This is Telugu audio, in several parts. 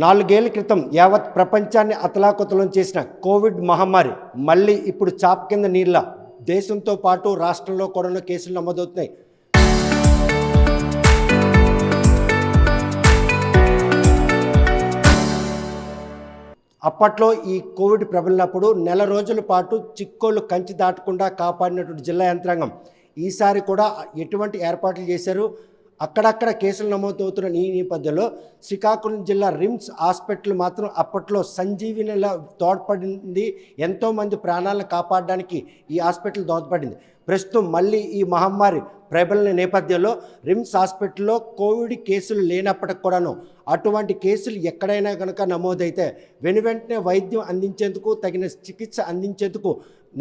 4 ఏళ్ల క్రితం యావత్ ప్రపంచాన్ని అతలాకుతలం చేసిన కోవిడ్ మహమ్మారి మళ్ళీ ఇప్పుడు చాప్ కింద నీళ్ళ దేశంతో పాటు రాష్ట్రంలో కరోనా కేసులు నమోదవుతున్నాయి. అప్పట్లో ఈ కోవిడ్ ప్రబలినప్పుడు నెల రోజుల పాటు చిక్కోళ్ళు కంచి దాటకుండా కాపాడినటువంటి జిల్లా యంత్రాంగం ఈసారి కూడా ఎటువంటి ఏర్పాట్లు చేశారు? అక్కడక్కడ కేసులు నమోదవుతున్న ఈ నేపథ్యంలో శ్రీకాకుళం జిల్లా రిమ్స్ హాస్పిటల్ మాత్రం అప్పట్లో సంజీవినిలా తోడ్పడింది. ఎంతోమంది ప్రాణాలను కాపాడడానికి ఈ హాస్పిటల్ దోహదపడింది. ప్రస్తుతం మళ్ళీ ఈ మహమ్మారి ప్రబలిన నేపథ్యంలో రిమ్స్ హాస్పిటల్లో కోవిడ్ కేసులు లేనప్పటికి కూడాను అటువంటి కేసులు ఎక్కడైనా కనుక నమోదైతే వెనువెంటనే వైద్యం అందించేందుకు తగిన చికిత్స అందించేందుకు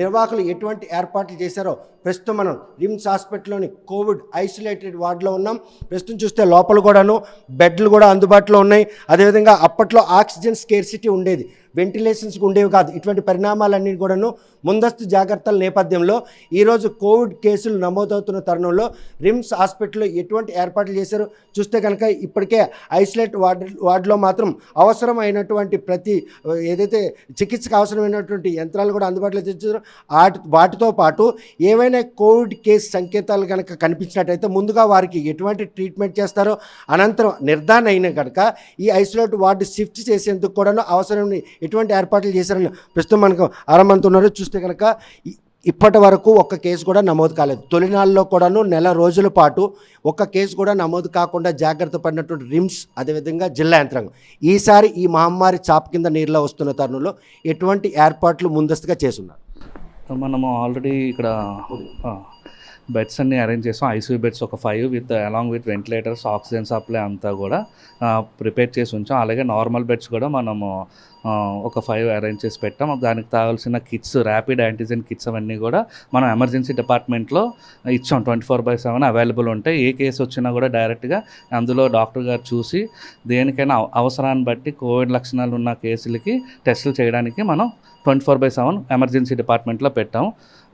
నిర్వాహకులు ఎటువంటి ఏర్పాట్లు చేశారో ప్రస్తుతం మనం రిమ్స్ హాస్పిటల్లోని కోవిడ్ ఐసోలేటెడ్ వార్డులో ఉన్నాం. ప్రస్తుతం చూస్తే లోపల కూడాను బెడ్లు కూడా అందుబాటులో ఉన్నాయి. అదేవిధంగా అప్పట్లో ఆక్సిజన్ స్కేర్సిటీ ఉండేది, వెంటిలేషన్స్కి ఉండేవి కాదు. ఇటువంటి పరిణామాలన్నీ కూడాను ముందస్తు జాగ్రత్తల నేపథ్యంలో ఈరోజు కోవిడ్ కేసులు నమోదవుతున్న తరుణంలో రిమ్స్ హాస్పిటల్లో ఎటువంటి ఏర్పాట్లు చేశారు చూస్తే కనుక ఇప్పటికే ఐసోలేట్ వార్డులో మాత్రం అవసరమైనటువంటి ప్రతి ఏదైతే చికిత్సకు అవసరమైనటువంటి యంత్రాలు కూడా అందుబాటులో తెచ్చారో వాటితో పాటు ఏవైనా కోవిడ్ కేసు సంకేతాలు కనుక కనిపించినట్టయితే ముందుగా వారికి ఎటువంటి ట్రీట్మెంట్ చేస్తారో అనంతరం నిర్ధారణ అయిన కనుక ఈ ఐసోలేట్ వార్డు షిఫ్ట్ చేసేందుకు కూడా అవసరమైన ఎటువంటి ఏర్పాట్లు చేశారని ప్రస్తుతం మనకు ఆరంభంతున్నారు. చూస్తే కనుక ఇప్పటి వరకు ఒక్క కేసు కూడా నమోదు కాలేదు. తొలినాళ్ళలో కూడాను నెల రోజుల పాటు ఒక్క కేసు కూడా నమోదు కాకుండా జాగ్రత్త పడినటువంటి రిమ్స్ అదేవిధంగా జిల్లా యంత్రాంగం ఈసారి ఈ మహమ్మారి చాప్ కింద నీరులో వస్తున్న తరుణంలో ఎటువంటి ఏర్పాట్లు ముందస్తుగా చేసున్నారు? మనము ఆల్రెడీ ఇక్కడ బెడ్స్ అన్ని అరేంజ్ చేసాం. ఐసీయూ బెడ్స్ ఒక 5 with along with ventilators, oxygen supply అంతా కూడా ప్రిపేర్ చేసి ఉంచాం. అలాగే నార్మల్ బెడ్స్ కూడా మనము ఒక 5 అరేంజ్ చేసి పెట్టాం. దానికి కావాల్సిన కిట్స్, ర్యాపిడ్ యాంటీజెన్ కిట్స్ అవన్నీ కూడా మనం ఎమర్జెన్సీ డిపార్ట్మెంట్లో ఇచ్చాం. 24/7 అవైలబుల్ ఉంటాయి. ఏ కేసు వచ్చినా కూడా డైరెక్ట్గా అందులో డాక్టర్ గారు చూసి దేనికైనా అవసరాన్ని బట్టి కోవిడ్ లక్షణాలు ఉన్న కేసులకి టెస్టులు చేయడానికి మనం 24/7 ఎమర్జెన్సీ డిపార్ట్మెంట్లో పెట్టాం.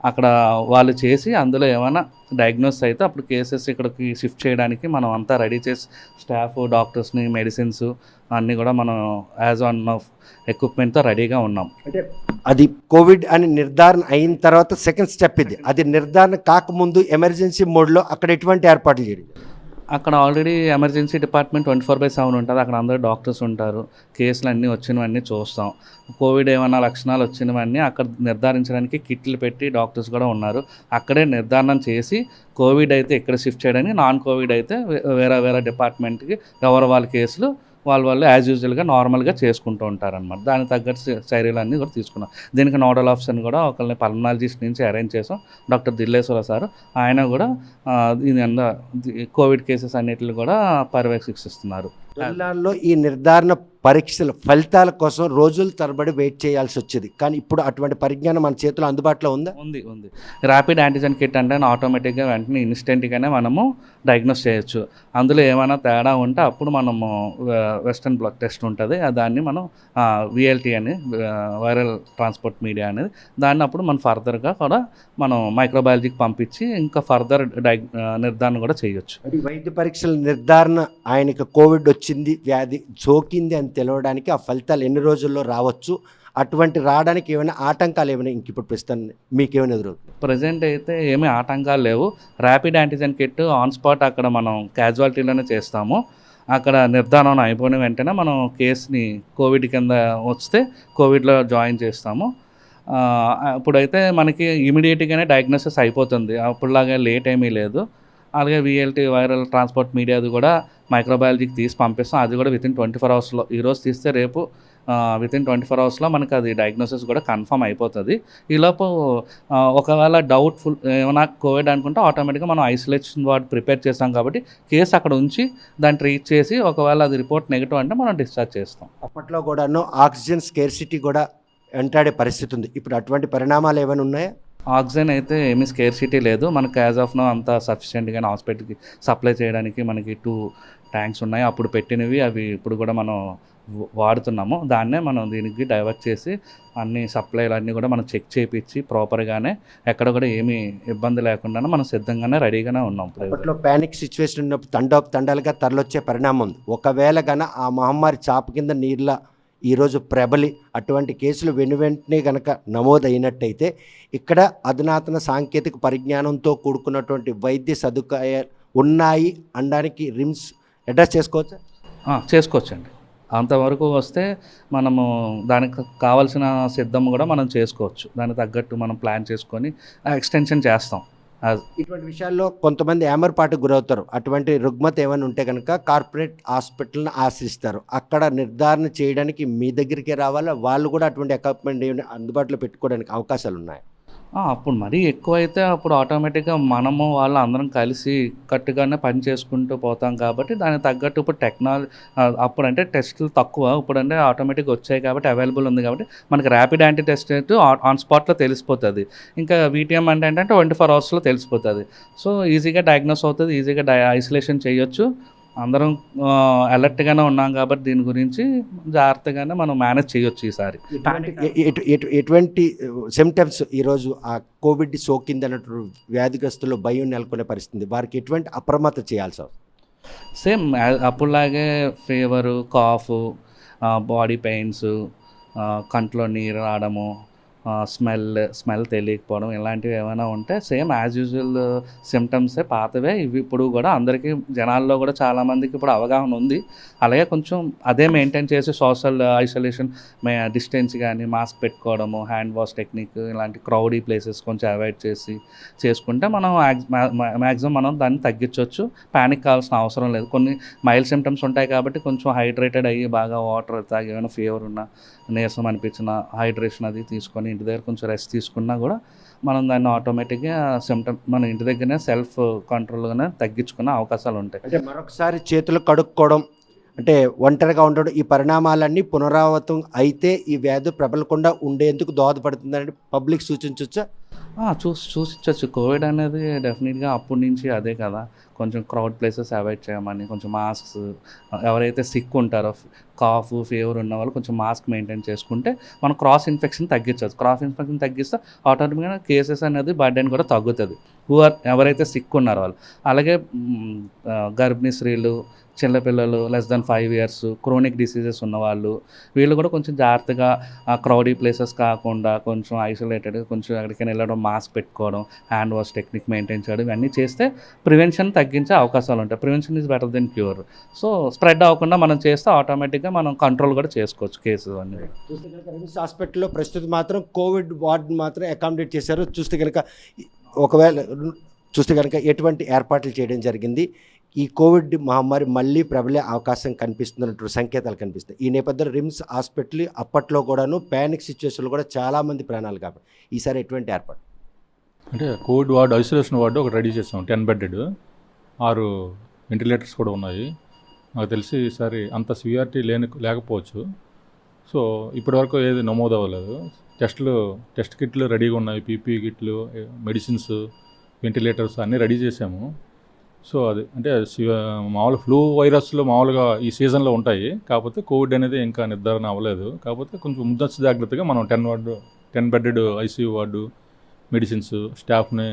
అక్కడ వాళ్ళు చేసి అందులో ఏమైనా డయాగ్నోస్ అయితే అప్పుడు కేసెస్ ఇక్కడికి షిఫ్ట్ చేయడానికి మనం అంతా రెడీ చేసి స్టాఫ్, డాక్టర్స్ని, మెడిసిన్స్ అన్నీ కూడా మనం యాజ్ ఆన్ ఎక్విప్మెంట్తో రెడీగా ఉన్నాం. అంటే అది కోవిడ్ అని నిర్ధారణ అయిన తర్వాత సెకండ్ స్టెప్ ఇది. అది నిర్ధారణ కాకముందు ఎమర్జెన్సీ మోడ్లో అక్కడ ఎటువంటి ఏర్పాట్లు చేయడం? అక్కడ ఆల్రెడీ ఎమర్జెన్సీ డిపార్ట్మెంట్ 24/7 ఉంటుంది. అక్కడ అందరూ డాక్టర్స్ ఉంటారు. కేసులు అన్నీ వచ్చినవన్నీ చూస్తాం. కోవిడ్ ఏమైనా లక్షణాలు వచ్చినవన్నీ అక్కడ నిర్ధారించడానికి కిట్లు పెట్టి డాక్టర్స్ కూడా ఉన్నారు. అక్కడే నిర్ధారణ చేసి కోవిడ్ అయితే ఇక్కడ షిఫ్ట్ చేయడానికి, నాన్ కోవిడ్ అయితే వేరే డిపార్ట్మెంట్కి ఎవరు వాళ్ళ కేసులు వాళ్ళు యాజ్ యూజువల్గా నార్మల్గా చేసుకుంటూ ఉంటారనమాట. దానికి తగ్గట్టు చర్యలన్నీ కూడా తీసుకున్నాం. దీనికి నోడల్ ఆఫీసర్ని కూడా ఒకరిని పల్మనాలజిస్ట్ నుంచి అరేంజ్ చేసాం, డాక్టర్ దిల్లేశ్వర సార్. ఆయన కూడా కోవిడ్ కేసెస్ అన్నిటిని కూడా పర్యవేక్షిస్తున్నారు. జిల్లాల్లో ఈ నిర్ధారణ పరీక్షల ఫలితాల కోసం రోజుల తరబడి వెయిట్ చేయాల్సి వచ్చేది. కానీ ఇప్పుడు అటువంటి పరిజ్ఞానం మన చేతిలో అందుబాటులో ఉందా? ఉంది. ర్యాపిడ్ యాంటీజెన్ కిట్ అంటే ఆటోమేటిక్గా వెంటనే ఇన్స్టెంట్గానే మనము డయాగ్నోస్ చేయొచ్చు. అందులో ఏమైనా తేడా ఉంటే అప్పుడు మనము వెస్టర్న్ బ్లాక్ టెస్ట్ ఉంటుంది, దాన్ని మనం విఎల్టీ అని వైరల్ ట్రాన్స్పోర్ట్ మీడియా అనేది, దాన్ని అప్పుడు మనం ఫర్దర్గా కూడా మనం మైక్రోబయాలజీకి పంపించి ఇంకా ఫర్దర్ నిర్ధారణ కూడా చేయొచ్చు. వైద్య పరీక్షల నిర్ధారణ ఆయనకి కోవిడ్ వచ్చింది, వ్యాధి సోకింది అని తెలవడానికి ఆ ఫలితాలు ఎన్ని రోజుల్లో రావచ్చు? అటువంటి రావడానికి ఏమైనా ఆటంకాలు ఏమైనా ఇంక ఇప్పుడు ప్రస్తుతం మీకేమైనా ఎదురవుతుంది? ప్రజెంట్ అయితే ఏమీ ఆటంకాలు లేవు. Rapid antigen kit on spot అక్కడ మనం క్యాజువాలిటీలోనే చేస్తాము. అక్కడ నిర్ధారణ అయిపోయిన వెంటనే మనం కేసుని కోవిడ్ కింద వస్తే కోవిడ్లో జాయిన్ చేస్తాము. ఇప్పుడైతే మనకి ఇమీడియట్గానే డయాగ్నోసిస్ అయిపోతుంది, అప్పుడులాగా లేట్ ఏమీ లేదు. అలాగే విఎల్టీ వైరల్ ట్రాన్స్పోర్ట్ మీడియాది కూడా మైక్రోబయాలజీకి తీసి పంపిస్తాం. అది కూడా వితిన్ 24 అవర్స్లో, ఈరోజు తీస్తే రేపు వితిన్ 24 అవర్స్లో మనకి అది డయాగ్నోసిస్ కూడా కన్ఫర్మ్ అయిపోతుంది. ఈలోపు ఒకవేళ డౌట్ఫుల్ ఏమైనా కోవిడ్ అనుకుంటే ఆటోమేటిక్గా మనం ఐసోలేషన్ వార్డ్ ప్రిపేర్ చేస్తాం కాబట్టి కేసు అక్కడ ఉంచి దాన్ని ట్రీట్ చేసి ఒకవేళ అది రిపోర్ట్ నెగిటివ్ అంటే మనం డిశ్చార్జ్ చేస్తాం. అప్పట్లో కూడాను ఆక్సిజన్ స్కేర్సిటీ కూడా వెంటాడే పరిస్థితి ఉంది. ఇప్పుడు అటువంటి పరిణామాలు ఏమైనా ఉన్నాయా? ఆక్సిజన్ అయితే ఏమీ స్కేర్సిటీ లేదు. మనకు యాజ్ ఆఫ్ నో అంతా సఫిషియెంట్గానే హాస్పిటల్కి సప్లై చేయడానికి మనకి 2 ట్యాంక్స్ ఉన్నాయి. అప్పుడు పెట్టినవి అవి ఇప్పుడు కూడా మనం వాడుతున్నామో దాన్నే మనం దీనికి డైవర్ట్ చేసి అన్ని సప్లైలు అన్నీ కూడా మనం చెక్ చేయించి ప్రాపర్గానే ఎక్కడ కూడా ఏమీ ఇబ్బంది లేకుండా మనం సిద్ధంగానే రెడీగానే ఉన్నాం. అప్పట్లో ప్యానిక్ సిచ్యువేషన్ ఉన్నప్పుడు తండాలుగా తరలొచ్చే పరిణామం ఉంది. ఒకవేళ గన ఆ మహమ్మారి చాప కింద నీళ్ళ ఈరోజు ప్రబలి అటువంటి కేసులు వెనువెంటనే కనుక నమోదైనట్టయితే ఇక్కడ అధునాతన సాంకేతిక పరిజ్ఞానంతో కూడుకున్నటువంటి వైద్య సదుపాయాలు ఉన్నాయి అనడానికి రిమ్స్ అడ్రస్ చేసుకోవచ్చా? చేసుకోవచ్చండి. అంతవరకు వస్తే మనము దానికి కావాల్సిన సిద్ధం కూడా మనం చేసుకోవచ్చు. దానికి తగ్గట్టు మనం ప్లాన్ చేసుకొని ఎక్స్టెన్షన్ చేస్తాం. ఇటువంటి విషయాల్లో కొంతమంది ఏమరపాటుకు గురవుతారు. అటువంటి రుగ్మత ఏమైనా ఉంటే కనుక కార్పొరేట్ హాస్పిటల్ని ఆశ్రయిస్తారు. అక్కడ నిర్ధారణ చేయడానికి మీ దగ్గరికే రావాలా? వాళ్ళు కూడా అటువంటి ఎక్విప్మెంట్ అందుబాటులో పెట్టుకోవడానికి అవకాశాలు ఉన్నాయి? అప్పుడు మరీ ఎక్కువైతే అప్పుడు ఆటోమేటిక్గా మనము వాళ్ళు అందరం కలిసి కట్టుగానే పని చేసుకుంటూ పోతాం కాబట్టి దానికి తగ్గట్టు ఇప్పుడు అప్పుడంటే టెస్టులు తక్కువ, ఇప్పుడంటే ఆటోమేటిక్గా వచ్చాయి కాబట్టి అవైలబుల్ ఉంది కాబట్టి మనకి ర్యాపిడ్ యాంటీ టెస్ట్ అయితే ఆన్ స్పాట్లో తెలిసిపోతుంది. ఇంకా వీటీఎం అంటే ఏంటంటే 24 అవర్స్లో తెలిసిపోతుంది. సో ఈజీగా డయాగ్నోస్ అవుతుంది, ఈజీగా ఐసోలేషన్ చేయొచ్చు. అందరం అలర్ట్గానే ఉన్నాం కాబట్టి దీని గురించి జాగ్రత్తగానే మనం మేనేజ్ చేయొచ్చు ఈసారి. ఎటువంటి సిమ్టమ్స్ ఈరోజు ఆ కోవిడ్ సోకిందన్నట్టు వ్యాధిగ్రస్తుల్లో భయం నెలకొనే పరిస్థితి, వారికి ఎటువంటి అప్రమత్త చేయాల్సి వస్తుంది? సేమ్ అప్పుడులాగే ఫీవరు, కాఫ్, బాడీ పెయిన్స్, కంట్లో నీరు రావడము, స్మెల్ తెలియకపోవడం ఇలాంటివి ఏమైనా ఉంటే సేమ్ యాజ్ యూజువల్ సిమ్టమ్సే పాతవే ఇవి. ఇప్పుడు కూడా అందరికీ జనాల్లో కూడా చాలామందికి ఇప్పుడు అవగాహన ఉంది. అలాగే కొంచెం అదే మెయింటైన్ చేసి సోషల్ ఐసోలేషన్, డిస్టెన్స్ కానీ మాస్క్ పెట్టుకోవడము, హ్యాండ్ వాష్ టెక్నిక్, ఇలాంటి క్రౌడీ ప్లేసెస్ కొంచెం అవాయిడ్ చేసుకుంటే మనం మ్యాక్సిమం మనం దాన్ని తగ్గించవచ్చు. ప్యానిక్ కావాల్సిన అవసరం లేదు. కొన్ని మైల్డ్ సిమ్టమ్స్ ఉంటాయి కాబట్టి కొంచెం హైడ్రేటెడ్ అయ్యి బాగా వాటర్ తాగి ఏమైనా ఫీవర్ ఉన్నా, నీరసం అనిపించిన హైడ్రేషన్ అది తీసుకొని ఇంటి దగ్గర కొంచెం రెస్ట్ తీసుకున్నా కూడా మనం దాన్ని ఆటోమేటిక్గా మన ఇంటి దగ్గరనే సెల్ఫ్ కంట్రోల్గానే తగ్గించుకునే అవకాశాలు ఉంటాయి. అంటే మరొకసారి చేతులు కడుక్కోవడం, అంటే ఒంటరిగా ఉండడం, ఈ పరిణామాలన్నీ పునరావృతం అయితే ఈ వ్యాధి ప్రబలకుండా ఉండేందుకు దోహదపడుతుందని పబ్లిక్ సూచించవచ్చా? చూసించవచ్చు. కోవిడ్ అనేది డెఫినెట్గా అప్పటి నుంచి అదే కదా, కొంచెం క్రౌడ్ ప్లేసెస్ అవాయిడ్ చేయమని, కొంచెం మాస్క్స్, ఎవరైతే సిక్ ఉంటారో కాఫ్ ఫీవర్ ఉన్న వాళ్ళు కొంచెం మాస్క్ మెయింటైన్ చేసుకుంటే మనం క్రాస్ ఇన్ఫెక్షన్ తగ్గించవచ్చు. క్రాస్ ఇన్ఫెక్షన్ తగ్గిస్తే ఆటోమేటిక్గా కేసెస్ అనేది బర్డెన్ కూడా తగ్గుతుంది. ఎవరైతే సిక్ ఉన్నారో వాళ్ళు. అలాగే గర్భిణీ స్త్రీలు, చిన్నపిల్లలు less than 5 years, chronic diseases ఉన్నవాళ్ళు, వీళ్ళు కూడా కొంచెం జాగ్రత్తగా క్రౌడీ ప్లేసెస్ కాకుండా కొంచెం ఐసోలేటెడ్, కొంచెం ఎక్కడికైనా వెళ్ళడం, మాస్క్ పెట్టుకోవడం, హ్యాండ్ వాష్ టెక్నిక్ మెయింటైన్ చేయడం, ఇవన్నీ చేస్తే ప్రివెన్షన్ తగ్గించే అవకాశాలు ఉంటాయి. Prevention is better than cure. So spread అవ్వకుండా మనం చేస్తే ఆటోమేటిక్గా మనం కంట్రోల్ కూడా చేసుకోవచ్చు కేసెస్ అన్నీ. చూస్తే కనుక రిమ్స్ హాస్పిటల్లో ప్రస్తుతం మాత్రం కోవిడ్ వార్డ్ మాత్రం అకామిడేట్ చేశారు. చూస్తే కనుక ఎటువంటి ఏర్పాట్లు చేయడం జరిగింది? ఈ కోవిడ్ మహమ్మారి మళ్ళీ ప్రబలే అవకాశం కనిపిస్తున్నటువంటి సంకేతాలు కనిపిస్తాయి. ఈ నేపథ్యంలో రిమ్స్ హాస్పిటల్ అప్పట్లో కూడాను ప్యానిక్ సిచ్యువేషన్లో కూడా చాలామంది ప్రాణాలు కాబట్టి ఈసారి ఎటువంటి ఏర్పాటు? అంటే కోవిడ్ వార్డు, ఐసోలేషన్ వార్డు ఒకటి రెడీ చేస్తాం, 10 బెడ్డెడ్, 6 వెంటిలేటర్స్ కూడా ఉన్నాయి. నాకు తెలిసి ఈసారి అంత సివియారిటీ లేకపోవచ్చు. సో ఇప్పటివరకు ఏది నమోదు అవ్వలేదు. టెస్ట్ కిట్లు రెడీగా ఉన్నాయి, పీపీ కిట్లు, మెడిసిన్స్, వెంటిలేటర్స్ అన్నీ రెడీ చేసాము. సో అది అంటే మామూలు ఫ్లూ వైరస్లు మామూలుగా ఈ సీజన్లో ఉంటాయి, కాకపోతే కోవిడ్ అనేది ఇంకా నిర్ధారణ అవ్వలేదు. కాకపోతే కొంచెం ముందస్తు జాగ్రత్తగా మనం 10 బెడ్డెడ్ ఐసీయూ వార్డు, మెడిసిన్స్, స్టాఫ్ని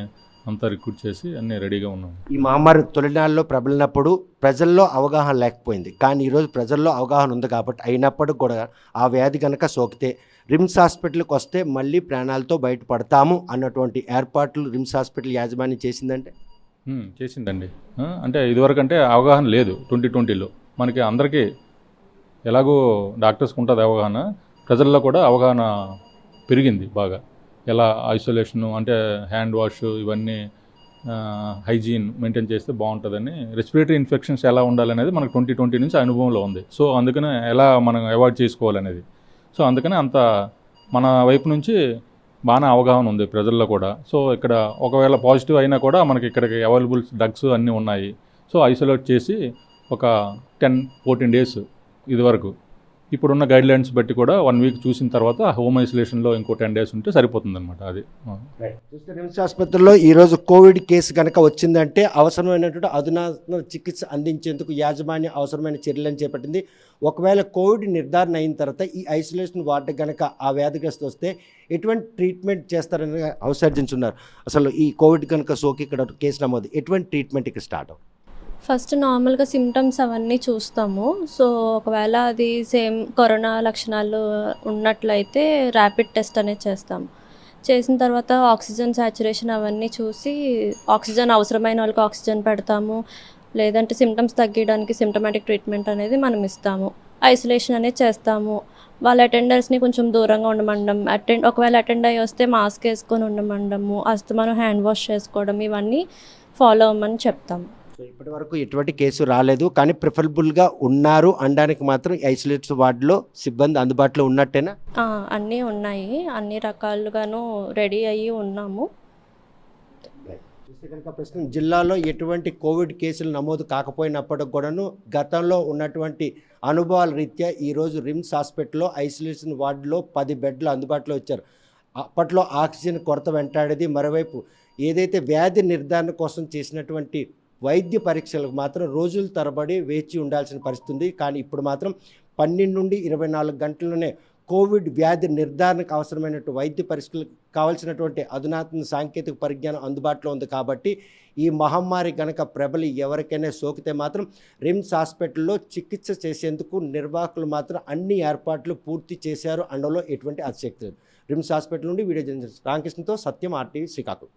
అంతా రిక్రూట్ చేసి అన్నీ రెడీగా ఉన్నాం. ఈ మహమ్మారి తొలినాళ్ళలో ప్రబలినప్పుడు ప్రజల్లో అవగాహన లేకపోయింది, కానీ ఈరోజు ప్రజల్లో అవగాహన ఉంది కాబట్టి అయినప్పటికి కూడా ఆ వ్యాధి కనుక సోకితే రిమ్స్ హాస్పిటల్కి వస్తే మళ్ళీ ప్రాణాలతో బయటపడతాము అన్నటువంటి ఏర్పాట్లు రిమ్స్ హాస్పిటల్ యాజమాన్యం చేసిందంటే చేసిందండి. అంటే ఇదివరకు అంటే అవగాహన లేదు. 2020లో మనకి అందరికీ ఎలాగో డాక్టర్స్కి ఉంటుంది అవగాహన, ప్రజల్లో కూడా అవగాహన పెరిగింది బాగా. ఎలా ఐసోలేషను అంటే హ్యాండ్ వాష్ ఇవన్నీ హైజీన్ మెయింటైన్ చేస్తే బాగుంటుందని, రెస్పిరేటరీ ఇన్ఫెక్షన్స్ ఎలా ఉండాలనేది మనకు 2020 నుంచి అనుభవంలో ఉంది. సో అందుకనే ఎలా మనం అవాయిడ్ చేసుకోవాలనేది, సో అందుకనే అంత మన వైపు నుంచి బాగా అవగాహన ఉంది ప్రజల్లో కూడా. సో ఇక్కడ ఒకవేళ పాజిటివ్ అయినా కూడా మనకి ఇక్కడికి అవైలబుల్ డ్రగ్స్ అన్నీ ఉన్నాయి. సో ఐసోలేట్ చేసి ఒక 10-14 days ఇదివరకు ఇప్పుడున్న గైడ్ లైన్స్ బట్టి కూడా 1 వీక్ చూసిన తర్వాత హోమ్ ఐసోలేషన్లో ఇంకో 10 days ఉంటే సరిపోతుంది అనమాట. అది చూస్తే రిమ్స్ ఆసుపత్రిలో ఈరోజు కోవిడ్ కేసు కనుక వచ్చిందంటే అవసరమైనటువంటి అధునాతన చికిత్స అందించేందుకు యాజమాన్యం అవసరమైన చర్యలను చేపట్టింది. ఒకవేళ కోవిడ్ నిర్ధారణ అయిన తర్వాత ఈ ఐసోలేషన్ వార్డు కనుక ఆ వ్యాధిగ్రస్తు వస్తే ఎటువంటి ట్రీట్మెంట్ చేస్తారని అవసర్జించున్నారు. అసలు ఈ కోవిడ్ కనుక సోకి ఇక్కడ కేసు నమోదు ఎటువంటి ట్రీట్మెంట్ ఇక్కడ స్టార్ట్ అవుతుంది? ఫస్ట్ నార్మల్గా సిమ్టమ్స్ అవన్నీ చూస్తాము. సో ఒకవేళ అది సేమ్ కరోనా లక్షణాలు ఉన్నట్లయితే ర్యాపిడ్ టెస్ట్ అనేది చేస్తాము. చేసిన తర్వాత ఆక్సిజన్ సాచురేషన్ అవన్నీ చూసి ఆక్సిజన్ అవసరమైన వాళ్ళకి ఆక్సిజన్ పెడతాము. లేదంటే సిమ్టమ్స్ తగ్గడానికి సిమ్టమాటిక్ ట్రీట్మెంట్ అనేది మనం ఇస్తాము. ఐసోలేషన్ అనేది చేస్తాము. వాళ్ళ అటెండర్స్ని కొంచెం దూరంగా ఉండమండం, ఒకవేళ అటెండ్ అయ్యి వస్తే మాస్క్ వేసుకొని ఉండమండము, అస్తమానం హ్యాండ్ వాష్ చేసుకోవడం, ఇవన్నీ ఫాలో అవ్వమని చెప్తాము. సో ఇప్పటి వరకు ఎటువంటి కేసు రాలేదు, కానీ ప్రిఫరబుల్గా ఉన్నారు అనడానికి మాత్రం ఐసోలేట్ వార్డులో సిబ్బంది అందుబాటులో ఉన్నట్టేనా? అన్నీ ఉన్నాయి, అన్ని రకాలుగాను రెడీ అయ్యి ఉన్నాము. చూస్తే కనుక ప్రస్తుతం జిల్లాలో ఎటువంటి కోవిడ్ కేసులు నమోదు కాకపోయినప్పటికి కూడాను గతంలో ఉన్నటువంటి అనుభవాల రీత్యా ఈరోజు రిమ్స్ హాస్పిటల్లో ఐసోలేషన్ వార్డులో 10 బెడ్లు అందుబాటులో వచ్చారు. అప్పట్లో ఆక్సిజన్ కొరత వెంటాడేది. మరోవైపు ఏదైతే వ్యాధి నిర్ధారణ కోసం చేసినటువంటి వైద్య పరీక్షలకు మాత్రం రోజుల తరబడి వేచి ఉండాల్సిన పరిస్థితి ఉంది. కానీ ఇప్పుడు మాత్రం 12 నుండి 24 గంటల్లోనే కోవిడ్ వ్యాధి నిర్ధారణకు అవసరమైనటువంటి వైద్య పరీక్షలకు కావాల్సినటువంటి అధునాతన సాంకేతిక పరిజ్ఞానం అందుబాటులో ఉంది. కాబట్టి ఈ మహమ్మారి కనుక ప్రబలి ఎవరికైనా సోకితే మాత్రం రిమ్స్ హాస్పిటల్లో చికిత్స చేసేందుకు నిర్వాహకులు మాత్రం అన్ని ఏర్పాట్లు పూర్తి చేశారు అనడంలో ఎటువంటి అతిశక్తి లేదు. రిమ్స్ హాస్పిటల్ నుండి వీడియో జర్నలిస్ట్ రామకృష్ణతో సత్యం, RTV, శ్రీకాకుళం.